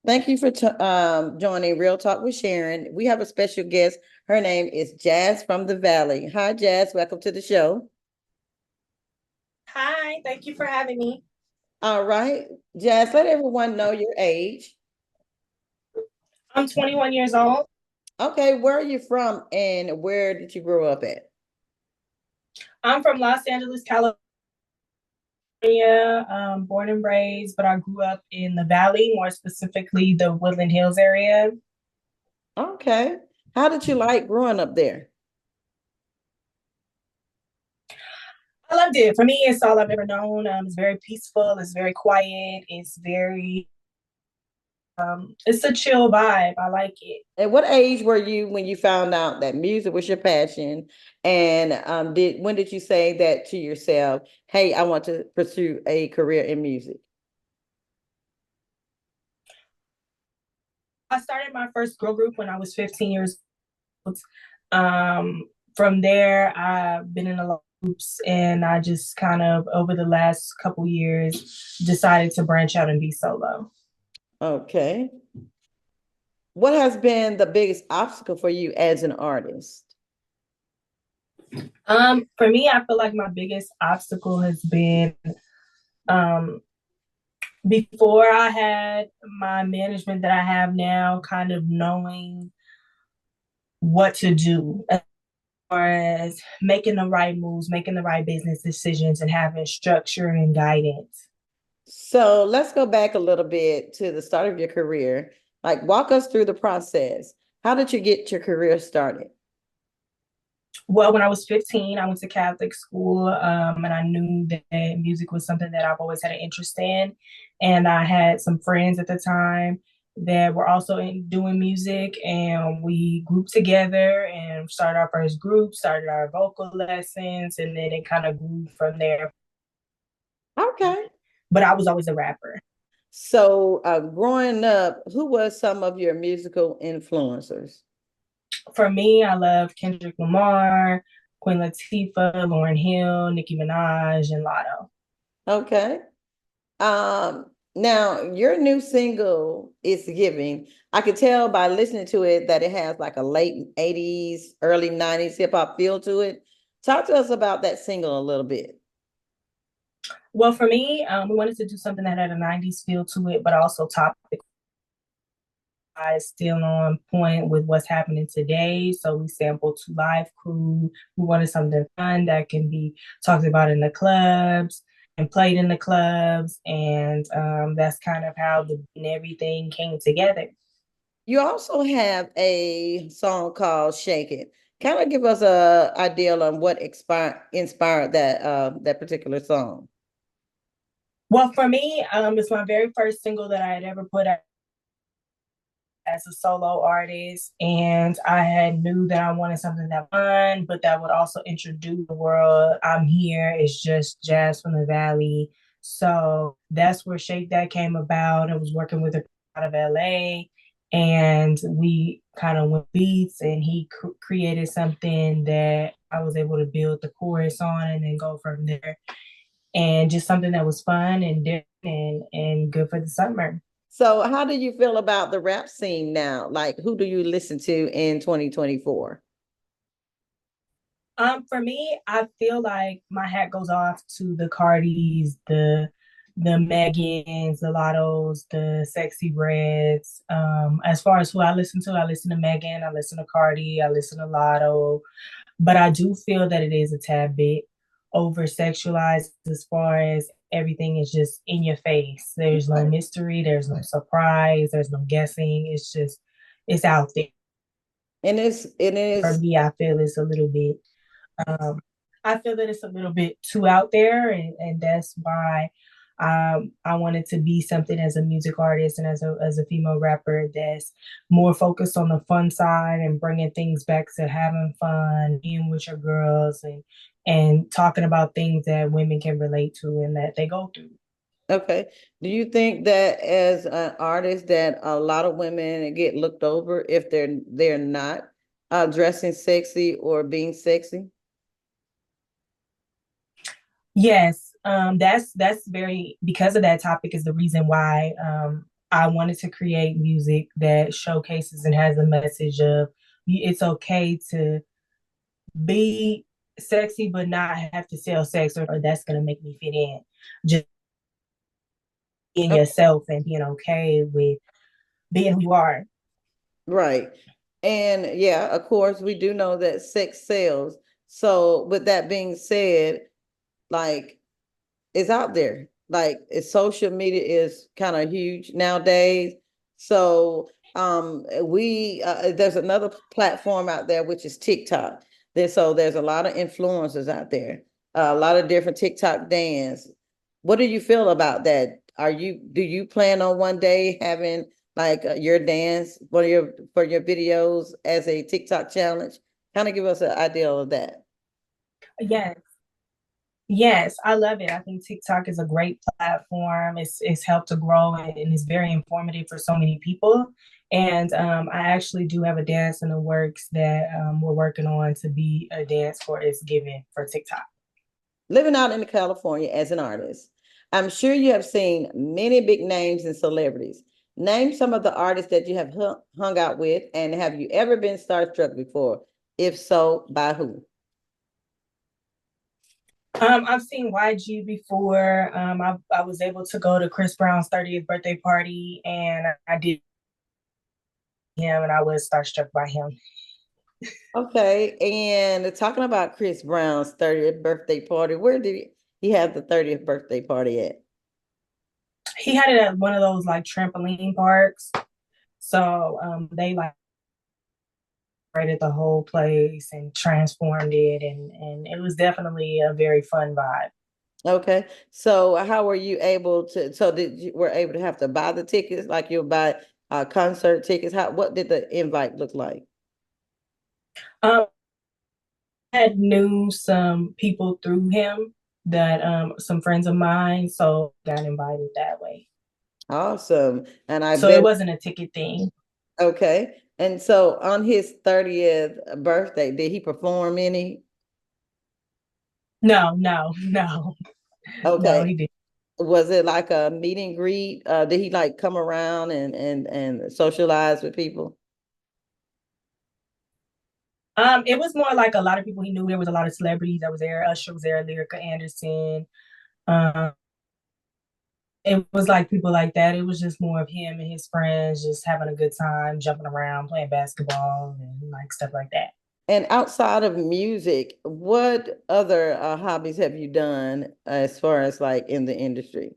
Thank you for joining Real Talk with Sharon. We have a special guest. Her name is Jazz from the Valley. Hi, Jazz. Welcome to the show. Hi, thank you for having me. All right, Jazz, let everyone know your age. I'm 21 years old. Okay, where are you from and where did you grow up at? I'm from Los Angeles, California, born and raised, but I grew up in the Valley, more specifically the Woodland Hills area. Okay. How did you like growing up there? I loved it. For me, it's all I've ever known. It's very peaceful. It's very quiet. It's a chill vibe. I like it. At what age were you when you found out that music was your passion? And did when did you say that to yourself, hey, I want to pursue a career in music? I started my first girl group when I was 15 years old. From there, I've been in a lot of groups, and I just kind of over the last couple years decided to branch out and be solo. Okay. What has been the biggest obstacle for you as an artist? For me, I feel like my biggest obstacle has been um, before I had my management that I have now, kind of knowing what to do as far as making the right moves, making the right business decisions, and having structure and guidance. So let's go back a little bit to the start of your career. Like, walk us through the process. How did you get your career started? Well, when I was 15, I went to Catholic school, and I knew that music was something that I've always had an interest in. And I had some friends at the time that were also doing music, and we grouped together and started our first group, started our vocal lessons, and then it kind of grew from there. Okay. But I was always a rapper. So, growing up, who was some of your musical influencers? For me, I love Kendrick Lamar, Queen Latifah, Lauryn Hill, Nicki Minaj, and Lotto. Okay. Now your new single is giving. I could tell by listening to it that it has like a late 80s, early 90s hip hop feel to it. Talk to us about that single a little bit. Well, for me, we wanted to do something that had a 90s feel to it, but also topic is still on point with what's happening today. So we sampled Two Live Crew. We wanted something fun that can be talked about in the clubs and played in the clubs. And that's kind of how and everything came together. You also have a song called Shake It. Kind of give us a idea on what inspired that particular song. Well, for me, it's my very first single that I had ever put out as a solo artist, and I had knew that I wanted something that fun, but that would also introduce the world. I'm here. It's just Jazz from the Valley. So that's where Shake That came about. I was working with a out of LA, and we kind of went beats, and he created something that I was able to build the chorus on, and then go from there. And just something that was fun and different and good for the summer. So, how do you feel about the rap scene now? Like, who do you listen to in 2024? For me, I feel like my hat goes off to the Cardis, the Megans, the Lottos, the Sexy Reds. As far as who I listen to Megan, I listen to Cardi, I listen to Lotto, but I do feel that it is a tad bit over sexualized as far as everything is just in your face. There's no mystery, there's no surprise, there's no guessing. It's just it's out there. And it For is me, um, I feel that it's a little bit too out there, and that's why I wanted to be something as a music artist and as a female rapper that's more focused on the fun side and bringing things back to having fun, being with your girls, and talking about things that women can relate to and that they go through. okay. Do you think that as an artist that a lot of women get looked over if they're not dressing sexy or being sexy? Yes, that's very because of that topic is the reason why I wanted to create music that showcases and has a message of it's okay to be sexy, but not have to sell sex, or that's going to make me fit in. Just being yourself and being okay with being who you are. Right. And yeah, of course, we do know that sex sells. So with that being said, like it's out there. Like social media is kind of huge nowadays. So we there's another platform out there which is TikTok. There's a lot of influencers out there, a lot of different TikTok dance. What do you feel about that? Do you plan on one day having like your dance for your videos as a TikTok challenge? Kind of give us an idea of that. Yes. Yes, I love it. I think TikTok is a great platform. It's helped to grow and it's very informative for so many people. And I actually do have a dance in the works that we're working on to be a dance for It's Given for TikTok. Living out in California as an artist, I'm sure you have seen many big names and celebrities. Name some of the artists that you have hung out with, and have you ever been starstruck before? If so, by who? I've seen YG before. I was able to go to Chris Brown's 30th birthday party, and I did him, and I was starstruck by him. Okay, and talking about Chris Brown's 30th birthday party, where did he have the 30th birthday party at? He had it at one of those like trampoline parks, so they like rated the whole place and transformed it, and it was definitely a very fun vibe. Okay, so how were you able to? So did you were able to have to buy the tickets like you'll buy concert tickets? What did the invite look like? Um, I had knew some people through him that some friends of mine, so got invited that way. Awesome. And I So it bet, wasn't a ticket thing. okay. And so on his 30th birthday, did he perform any? No, no, no, no, Okay. he didn't. Was it like a meet and greet? Did he like come around and socialize with people? It was more like a lot of people he knew. There was a lot of celebrities that was there. Usher was there, Lyrica Anderson. Um, it was like people like that. It was just more of him and his friends just having a good time, jumping around, playing basketball, and like stuff like that. And outside of music, what other hobbies have you done as far as like in the industry?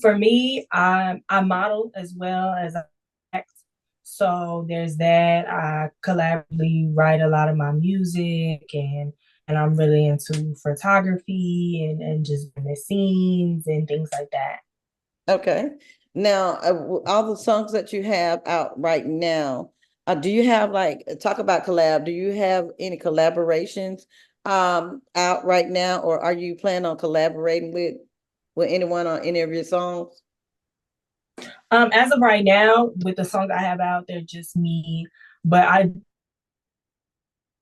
For me, I model as well as I act. So there's that. I collaboratively write a lot of my music, and I'm really into photography and just the scenes and things like that. Okay. Now, all the songs that you have out right now, do you have like talk about collab? Do you have any collaborations out right now, or are you planning on collaborating with anyone on any of your songs? As of right now, with the songs I have out, they're just me. But I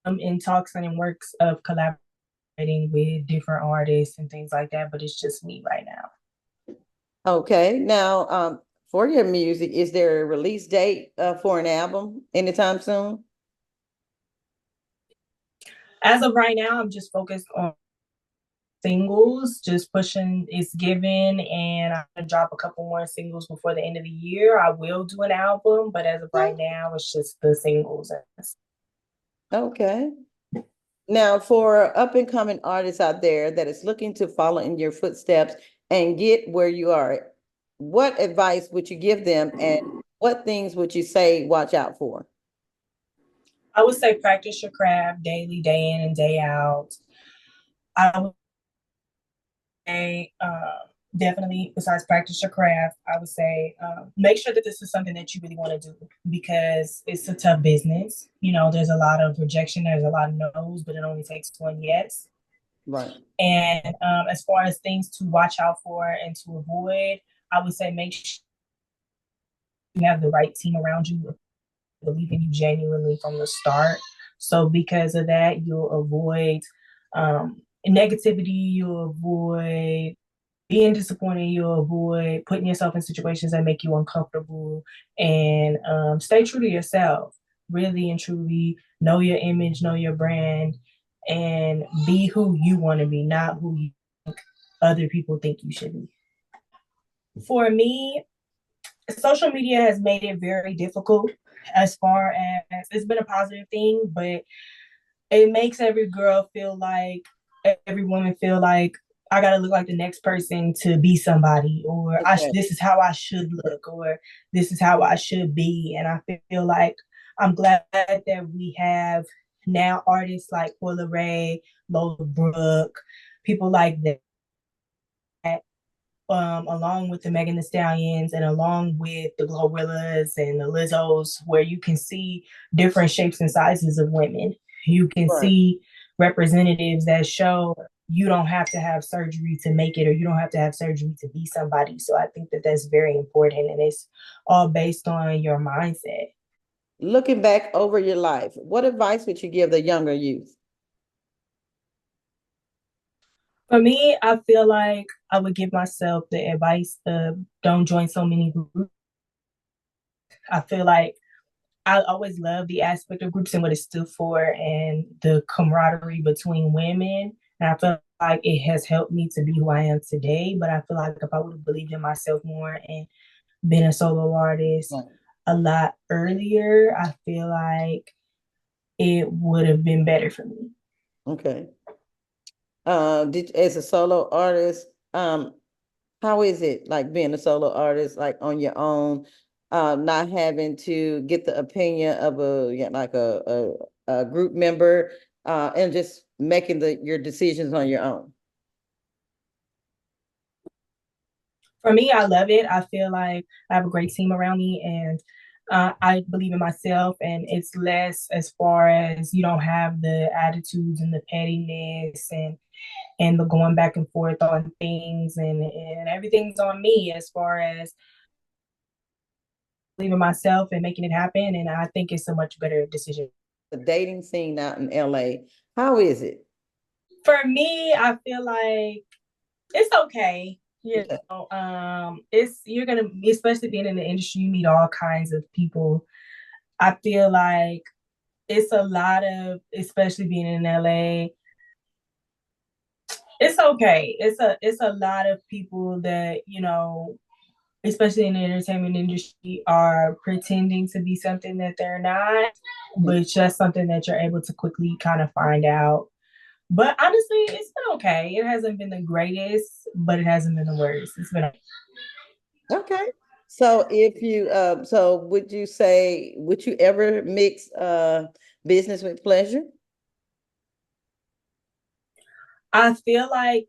am in talks and in works of collaborating with different artists and things like that. But it's just me right now. Okay. Now, for your music, is there a release date for an album anytime soon? As of right now, I'm just focused on singles, just pushing It's Given, and I'm gonna drop a couple more singles before the end of the year. I will do an album, but as of right now, it's just the singles. Okay. Now, for up and coming artists out there that is looking to follow in your footsteps and get where you are, what advice would you give them, and what things would you say watch out for? I would say practice your craft daily, day in and day out. I would say definitely, besides practice your craft, I would say make sure that this is something that you really want to do because it's a tough business. You know, there's a lot of rejection, there's a lot of no's, but it only takes one yes. Right. And as far as things to watch out for and to avoid, I would say make sure you have the right team around you, believe in you genuinely from the start. So because of that, you'll avoid negativity, you'll avoid being disappointed, you avoid putting yourself in situations that make you uncomfortable, and stay true to yourself. Really and truly know your image, know your brand, and be who you want to be, not who you think other people think you should be. For me, social media has made it very difficult as far as it's been a positive thing, but it makes every girl feel like every woman feel like I gotta look like the next person to be somebody, or this is how I should look, or this is how I should be. And I feel like I'm glad that we have now artists like Coyle Ray, Lola Brooke, people like that, along with the Megan Thee Stallions and along with the Glorillas and the Lizzos, where you can see different shapes and sizes of women. You can Right. see representatives that show you don't have to have surgery to make it, or you don't have to have surgery to be somebody. So I think that that's very important, and it's all based on your mindset. Looking back over your life, what advice would you give the younger youth? For me, I feel like I would give myself the advice of don't join so many groups. I feel like I always love the aspect of groups and what it stood for and the camaraderie between women. And I feel like it has helped me to be who I am today. But I feel like if I would have believed in myself more and been a solo artist Right. a lot earlier, I feel like it would have been better for me. Okay. As a solo artist, how is it like being a solo artist, like on your own, not having to get the opinion of like a group member, and just making your decisions on your own? For me, I love it. I feel like I have a great team around me, and I believe in myself. And it's less as far as you don't have the attitudes and the pettiness and the going back and forth on things, and everything's on me as far as believing myself and making it happen. And I think it's a much better decision. The dating scene out in LA, how is it? For me, I feel like it's okay. You Okay. know, it's you're gonna, especially being in the industry, you meet all kinds of people. I feel like it's a lot of, especially being in LA, it's okay. It's a lot of people that, especially in the entertainment industry, are pretending to be something that they're not, but it's just something that you're able to quickly kind of find out. But honestly, it's been okay. It hasn't been the greatest, but it hasn't been the worst. It's been okay. Okay. So if you so would you say, would you ever mix business with pleasure? I feel like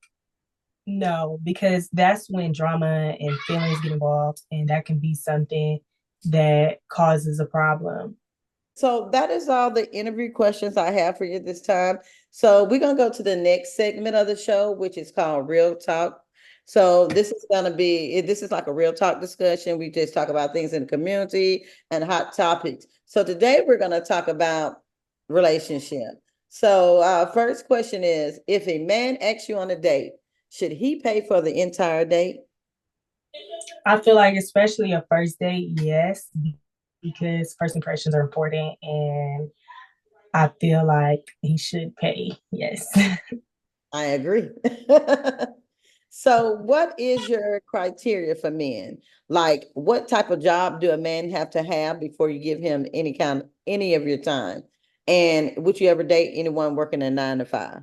no, because that's when drama and feelings get involved, and that can be something that causes a problem. So that is all the interview questions I have for you this time. So we're gonna go to the next segment of the show, which is called Real Talk. So this is like a real talk discussion. We just talk about things in the community and hot topics. So today we're gonna talk about relationship. So first question is, if a man asks you on a date, should he pay for the entire date? I feel like, especially a first date, yes, because first impressions are important, and I feel like he should pay. Yes. I agree. So, what is your criteria for men? Like, what type of job do a man have to have before you give him any of your time? And would you ever date anyone working a 9 to 5?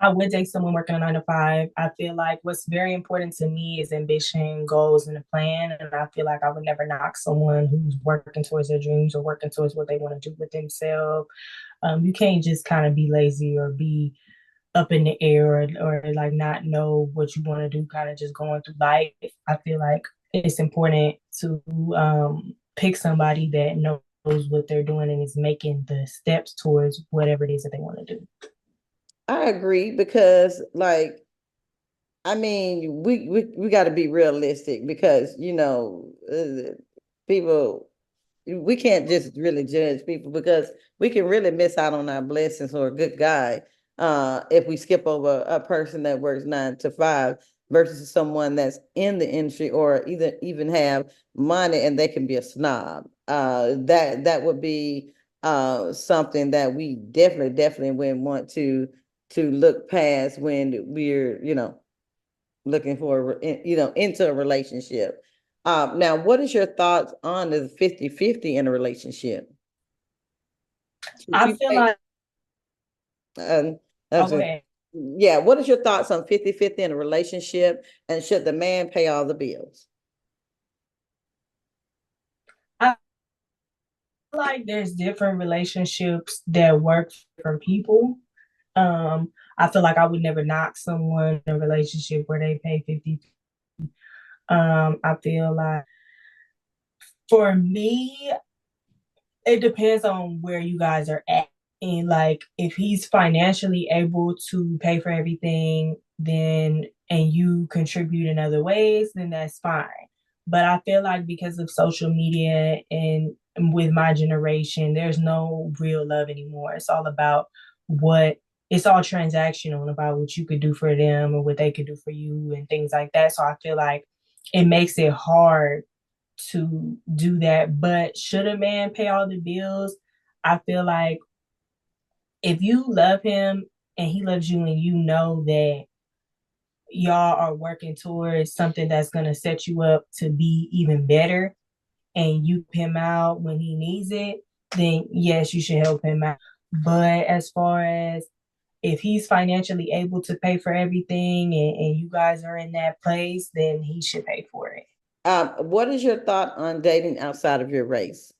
I would date someone working a 9 to 5. I feel like what's very important to me is ambition, goals, and a plan. And I feel like I would never knock someone who's working towards their dreams or working towards what they want to do with themselves. You can't just kind of be lazy or be up in the air, or like not know what you want to do, kind of just going through life. I feel like it's important to pick somebody that knows what they're doing and is making the steps towards whatever it is that they want to do. I agree because, like, I mean, we got to be realistic because people, we can't just really judge people because we can really miss out on our blessings or a good guy. if we skip over a person that works 9 to 5 versus someone that's in the industry or either even have money and they can be a snob. That would be something that we definitely wouldn't want to look past when we're, looking for, into a relationship. Now, what is your thoughts on the 50-50 in a relationship? Should I you feel pay, like, um, oh, that's go a- ahead. yeah, what is your thoughts on 50-50 in a relationship, and should the man pay all the bills? I feel like there's different relationships that work for different people. I feel like I would never knock someone in a relationship where they pay 50. I feel like for me, it depends on where you guys are at. And like if he's financially able to pay for everything, then and you contribute in other ways, then that's fine. But I feel like because of social media and with my generation, there's no real love anymore. It's all about what it's all transactional about what you could do for them and what they could do for you and things like that. So I feel like it makes it hard to do that. But should a man pay all the bills? I feel like if you love him and he loves you and you know that y'all are working towards something that's going to set you up to be even better and you help him out when he needs it, then yes, you should help him out. But as far as if he's financially able to pay for everything and you guys are in that place, then he should pay for it. What is your thought on dating outside of your race?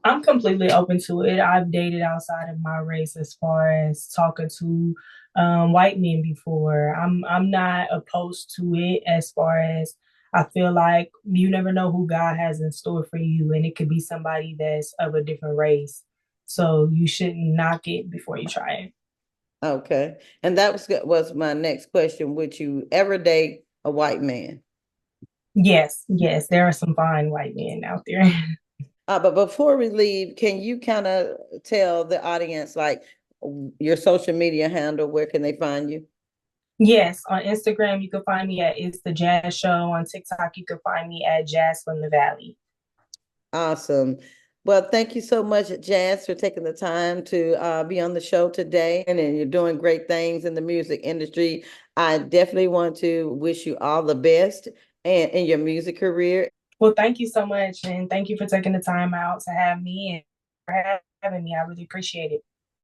I'm completely open to it. I've dated outside of my race as far as talking to white men before. I'm not opposed to it as far as I feel like you never know who God has in store for you, and it could be somebody that's of a different race. So you shouldn't knock it before you try it. Okay, and that was my next question. Would you ever date a white man? Yes, yes, there are some fine white men out there. But before we leave, can you kind of tell the audience, like, your social media handle, where can they find you? Yes, on Instagram you can find me at It's the Jazz Show. On TikTok you can find me at Jazz from the Valley. Awesome. Well, thank you so much, Jazz, for taking the time to be on the show today. And you're doing great things in the music industry. I definitely want to wish you all the best in your music career. Well, thank you so much. And thank you for taking the time out to have me and for having me. I really appreciate it.